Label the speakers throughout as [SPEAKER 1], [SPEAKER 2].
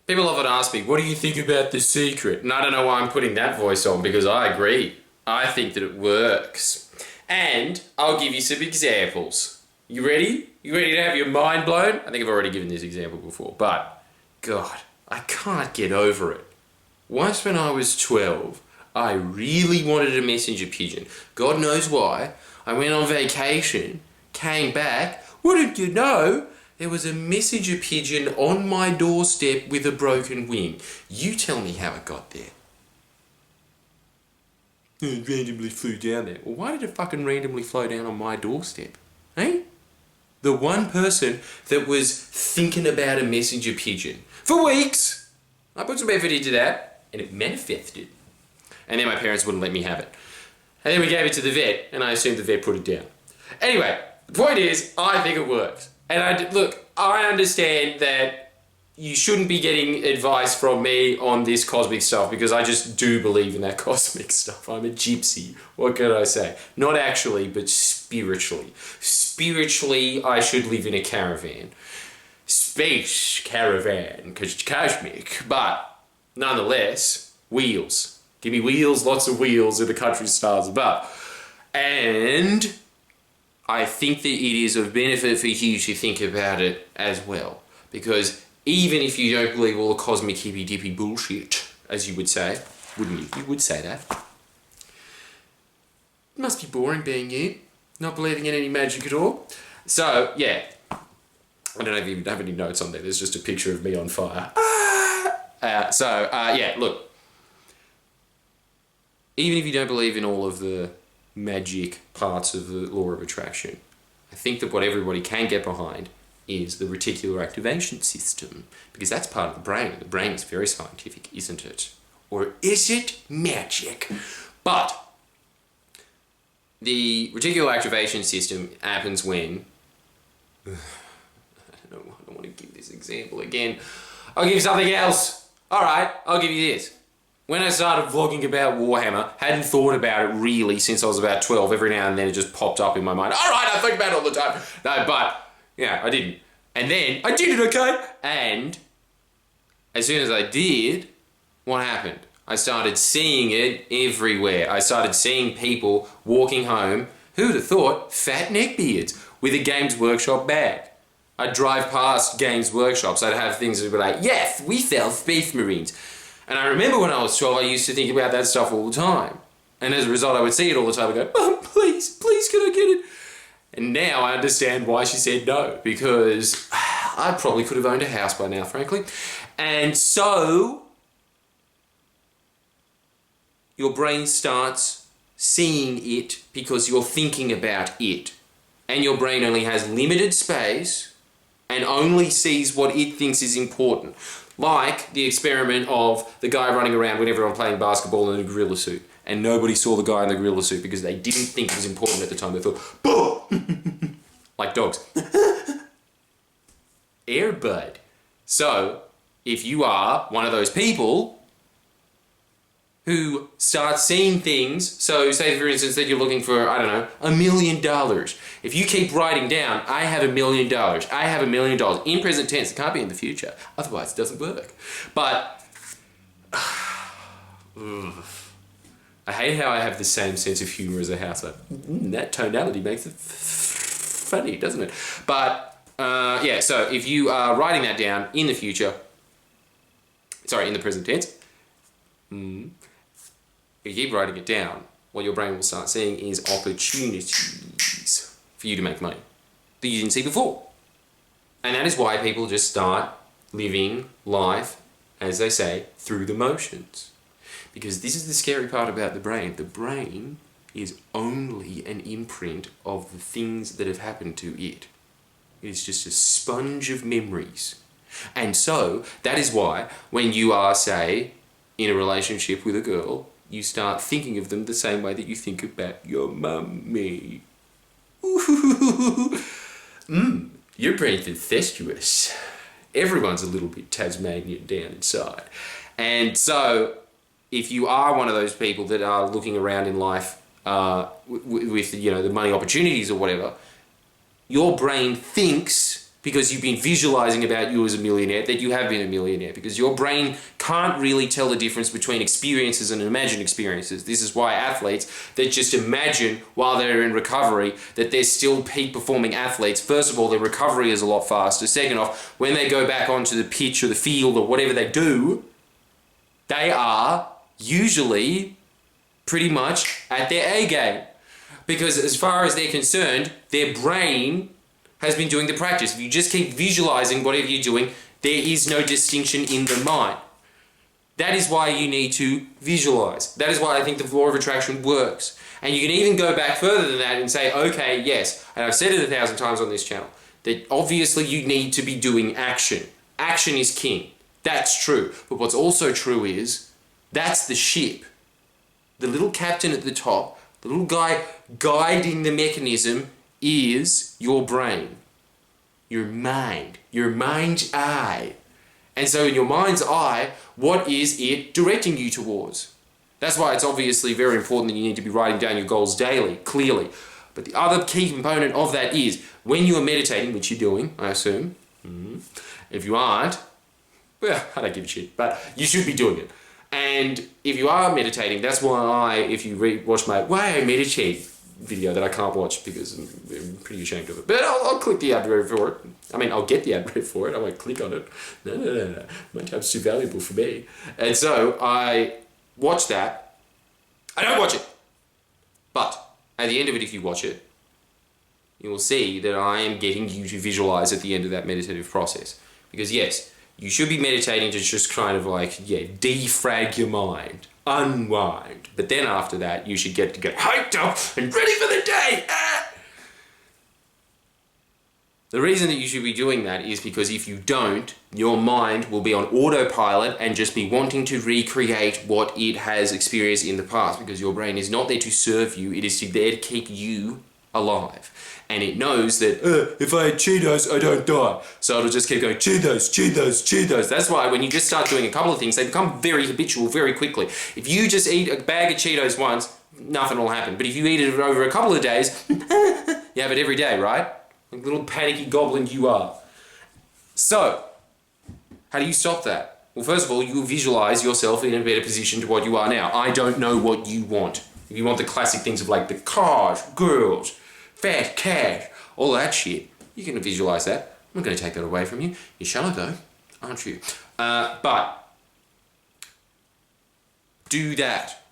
[SPEAKER 1] People often ask me, what do you think about The Secret? And I don't know why I'm putting that voice on, because I agree. I think that it works. And I'll give you some examples. You ready? You ready to have your mind blown? I think I've already given this example before, but God, I can't get over it. Once when I was 12, I really wanted a messenger pigeon. God knows why. I went on vacation, came back. What did you know? There was a messenger pigeon on my doorstep with a broken wing. You tell me how it got there. It randomly flew down there. Well, why did it fucking randomly fly down on my doorstep? Eh? The one person that was thinking about a messenger pigeon for weeks. I put some effort into that, and it manifested. And then my parents wouldn't let me have it. And then we gave it to the vet, and I assumed the vet put it down. Anyway, the point is, I think it works. And I understand that you shouldn't be getting advice from me on this cosmic stuff, because I just do believe in that cosmic stuff. I'm a gypsy. What can I say? Not actually, but spiritually. Spiritually, I should live in a caravan. Space caravan, because it's cosmic. But nonetheless, wheels. Give me wheels, lots of wheels in the country stars above. And I think that it is of benefit for you to think about it as well. Because even if you don't believe all the cosmic hippy-dippy bullshit, as you would say, wouldn't you? You would say that. It must be boring being you, not believing in any magic at all. So, yeah. I don't know if you have any notes on there. There's just a picture of me on fire. Yeah, look. Even if you don't believe in all of the magic parts of the law of attraction, I think that what everybody can get behind is the reticular activation system, because that's part of the brain. The brain is very scientific, isn't it? Or is it magic? But the reticular activation system happens when... I don't want to give this example again. I'll give something else. Alright, I'll give you this. When I started vlogging about Warhammer, hadn't thought about it really since I was about 12. Every now and then it just popped up in my mind. Alright, I think about it all the time. No, but, yeah, I didn't. And then, I did it, okay? And, as soon as I did, what happened? I started seeing it everywhere. I started seeing people walking home, who'd have thought, fat neckbeards, with a Games Workshop bag. I'd drive past Games Workshops, I'd have things that would be like, yes, we sell Space Marines. And I remember when I was 12, I used to think about that stuff all the time. And as a result, I would see it all the time and go, oh, please, can I get it? And now I understand why she said no, because I probably could have owned a house by now, frankly. And so, your brain starts seeing it because you're thinking about it. And your brain only has limited space and only sees what it thinks is important. Like the experiment of the guy running around with everyone playing basketball in a gorilla suit. And nobody saw the guy in the gorilla suit because they didn't think it was important at the time. They thought, boo! Like dogs. Airbud. So, if you are one of those people who start seeing things, so say for instance that you're looking for, I don't know, $1 million. If you keep writing down, I have $1 million, I have $1 million, in present tense, it can't be in the future, otherwise it doesn't work. But, I hate how I have the same sense of humour as a house. That tonality makes it funny, doesn't it? But, yeah, so if you are writing that down in the future, sorry, in the present tense, if you keep writing it down, what your brain will start seeing is opportunities for you to make money that you didn't see before. And that is why people just start living life, as they say, through the motions. Because this is the scary part about the brain. The brain is only an imprint of the things that have happened to it. It is just a sponge of memories. And so, that is why, when you are, say, in a relationship with a girl, you start thinking of them the same way that you think about your mummy. Your brain's incestuous. Everyone's a little bit Tasmanian down inside. And so, if you are one of those people that are looking around in life with the money opportunities or whatever, your brain thinks because you've been visualizing about you as a millionaire that you have been a millionaire, because your brain can't really tell the difference between experiences and imagined experiences. This is why athletes that just imagine while they're in recovery that they're still peak performing athletes. First of all, their recovery is a lot faster. Second off, when they go back onto the pitch or the field or whatever they do, they are usually pretty much at their A game. Because as far as they're concerned, their brain has been doing the practice. If you just keep visualizing whatever you're doing, there is no distinction in the mind. That is why you need to visualize. That is why I think the law of attraction works. And you can even go back further than that and say, okay, yes, and I've said it 1,000 times on this channel, that obviously you need to be doing action. Action is king. That's true. But what's also true is, that's the ship. The little captain at the top, the little guy guiding the mechanism is your brain, your mind's eye. And so in your mind's eye, what is it directing you towards? That's why it's obviously very important that you need to be writing down your goals daily, clearly. But the other key component of that is, when you are meditating, which you're doing, I assume, if you aren't, well, I don't give a shit, but you should be doing it. And if you are meditating, that's why if you watch my Why I Meditate video that I can't watch because I'm pretty ashamed of it. But I'll click the ad read for it. I mean, I'll get the ad read for it. I won't click on it. No. My time's too valuable for me. And so I watch that. I don't watch it. But at the end of it, if you watch it, you will see that I am getting you to visualize at the end of that meditative process. Because yes, you should be meditating to just kind of like, defrag your mind. Unwind. But then after that, you should get hyped up and ready for the day. The reason that you should be doing that is because if you don't, your mind will be on autopilot and just be wanting to recreate what it has experienced in the past, because your brain is not there to serve you, it is there to keep you alive. And it knows that, if I had Cheetos, I don't die. So it'll just keep going, Cheetos, Cheetos, Cheetos. That's why when you just start doing a couple of things, they become very habitual very quickly. If you just eat a bag of Cheetos once, nothing will happen. But if you eat it over a couple of days, you have it every day, right? Like little panicky goblin you are. So, how do you stop that? Well, first of all, you visualize yourself in a better position to what you are now. I don't know what you want. If you want the classic things of like the cars, girls, fat cash, all that shit, you can visualize that. I'm not going to take that away from you. You're shallow though, aren't you? But do that.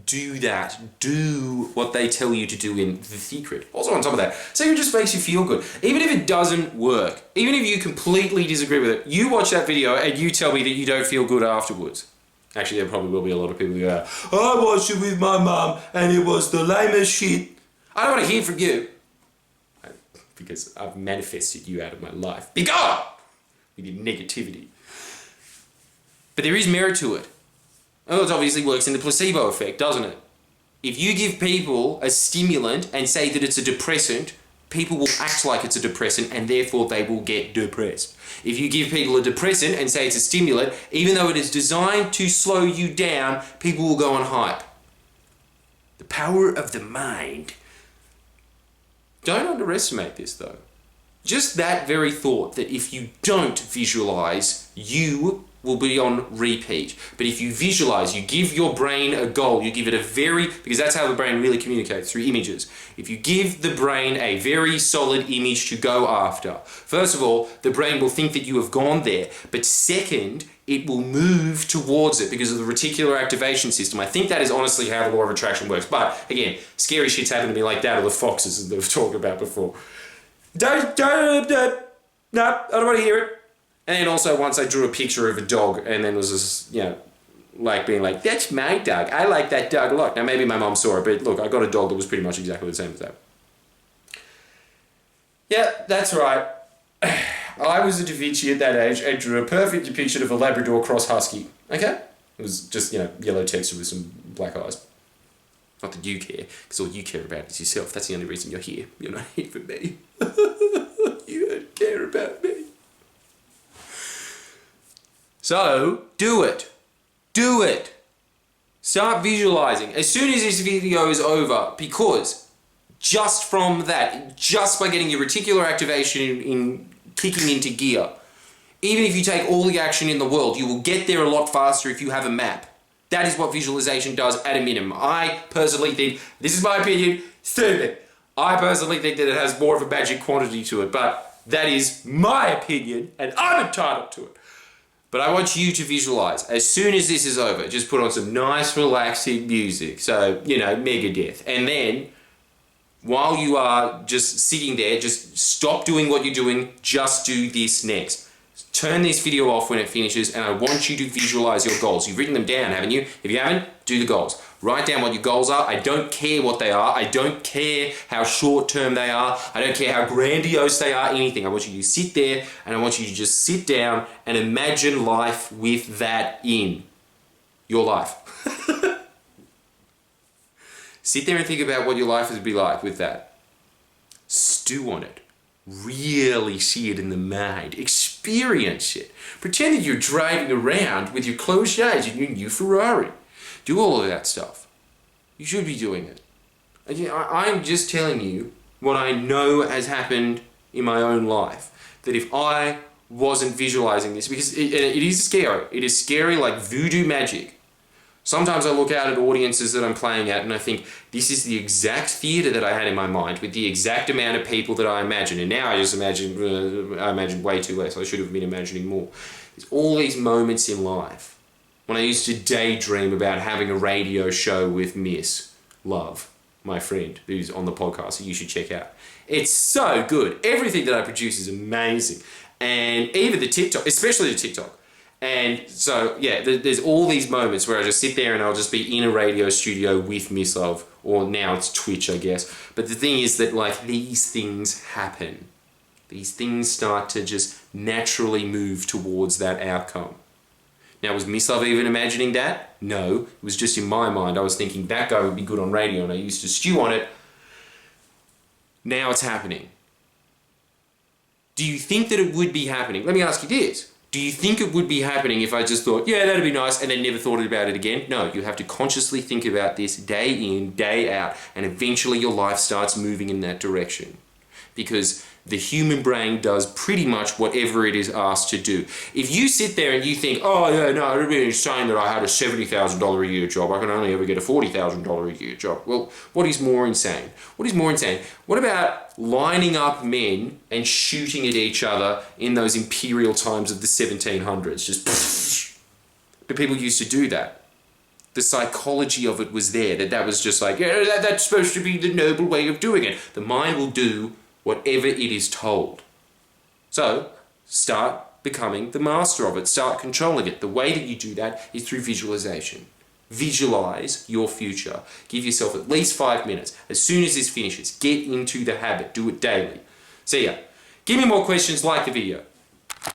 [SPEAKER 1] Do that. Do what they tell you to do in The Secret. Also on top of that, say it just makes you feel good. Even if it doesn't work, even if you completely disagree with it, you watch that video and you tell me that you don't feel good afterwards. Actually, there probably will be a lot of people who go, I watched it with my mum and it was the lamest shit. I don't want to hear from you. Because I've manifested you out of my life. Be gone! With your negativity. But there is merit to it. Oh, it obviously works in the placebo effect, doesn't it? If you give people a stimulant and say that it's a depressant, people will act like it's a depressant and therefore they will get depressed. If you give people a depressant and say it's a stimulant, even though it is designed to slow you down, people will go on hype. The power of the mind. Don't underestimate this though. Just that very thought that if you don't visualize, you will be on repeat. But if you visualize, you give your brain a goal, you give it because that's how the brain really communicates, through images. If you give the brain a very solid image to go after, first of all, the brain will think that you have gone there, but second, it will move towards it because of the reticular activation system. I think that is honestly how the law of attraction works. But again, scary shit's happened to me like that, or the foxes that we've talked about before. No, I don't want to hear it. And then also once I drew a picture of a dog and then was just, like being like, that's my dog. I like that dog a lot. Now maybe my mom saw it, but look, I got a dog that was pretty much exactly the same as that. Yeah, that's right. I was a Da Vinci at that age and drew a perfect depiction of a Labrador cross husky. Okay? It was just, yellow texture with some black eyes. Not that you care, because all you care about is yourself. That's the only reason you're here. You're not here for me. You don't care about me. So, do it. Do it. Start visualizing as soon as this video is over, because just from that, just by getting your reticular activation in kicking into gear. Even if you take all the action in the world, you will get there a lot faster if you have a map. That is what visualization does at a minimum. I personally think, this is my opinion, stupid. I personally think that it has more of a magic quantity to it, but that is my opinion and I'm entitled to it. But I want you to visualize, as soon as this is over, just put on some nice relaxing music. So, Megadeth. And then, while you are just sitting there, just stop doing what you're doing, just do this next. Turn this video off when it finishes, and I want you to visualize your goals. You've written them down, haven't you? If you haven't, do the goals. Write down what your goals are. I don't care what they are. I don't care how short term they are. I don't care how grandiose they are, anything. I want you to sit there, and I want you to just sit down and imagine life with that in your life. Sit there and think about what your life would be like with that. Stew on it. Really see it in the mind. Experience it. Pretend that you're driving around with your closed shades in your new Ferrari. Do all of that stuff. You should be doing it. I'm just telling you what I know has happened in my own life. That if I wasn't visualizing this, because it is scary. It is scary like voodoo magic. Sometimes I look out at audiences that I'm playing at and I think, this is the exact theatre that I had in my mind with the exact amount of people that I imagine. And now I just imagine way too less. I should have been imagining more. There's all these moments in life when I used to daydream about having a radio show with Miss Love, my friend, who's on the podcast that you should check out. It's so good. Everything that I produce is amazing. And even the TikTok, especially the TikTok. And so, yeah, there's all these moments where I just sit there and I'll just be in a radio studio with Miss Love, or now it's Twitch, I guess. But the thing is that, like, these things happen. These things start to just naturally move towards that outcome. Now, was Miss Love even imagining that? No, it was just in my mind. I was thinking that guy would be good on radio, and I used to stew on it. Now it's happening. Do you think that it would be happening? Let me ask you this. Do you think it would be happening if I just thought, yeah, that'd be nice, and then never thought about it again? No, you have to consciously think about this day in, day out, and eventually your life starts moving in that direction. Because the human brain does pretty much whatever it is asked to do. If you sit there and you think, oh yeah, no, it would be insane that I had a $70,000 a year job, I can only ever get a $40,000 a year job. Well, what is more insane? What is more insane? What about lining up men and shooting at each other in those imperial times of the 1700s? Just, but people used to do that. The psychology of it was there, that was just like, yeah, that's supposed to be the noble way of doing it. The mind will do whatever it is told. So, start becoming the master of it. Start controlling it. The way that you do that is through visualization. Visualize your future. Give yourself at least 5 minutes. As soon as this finishes, get into the habit. Do it daily. See ya. Give me more questions, like the video.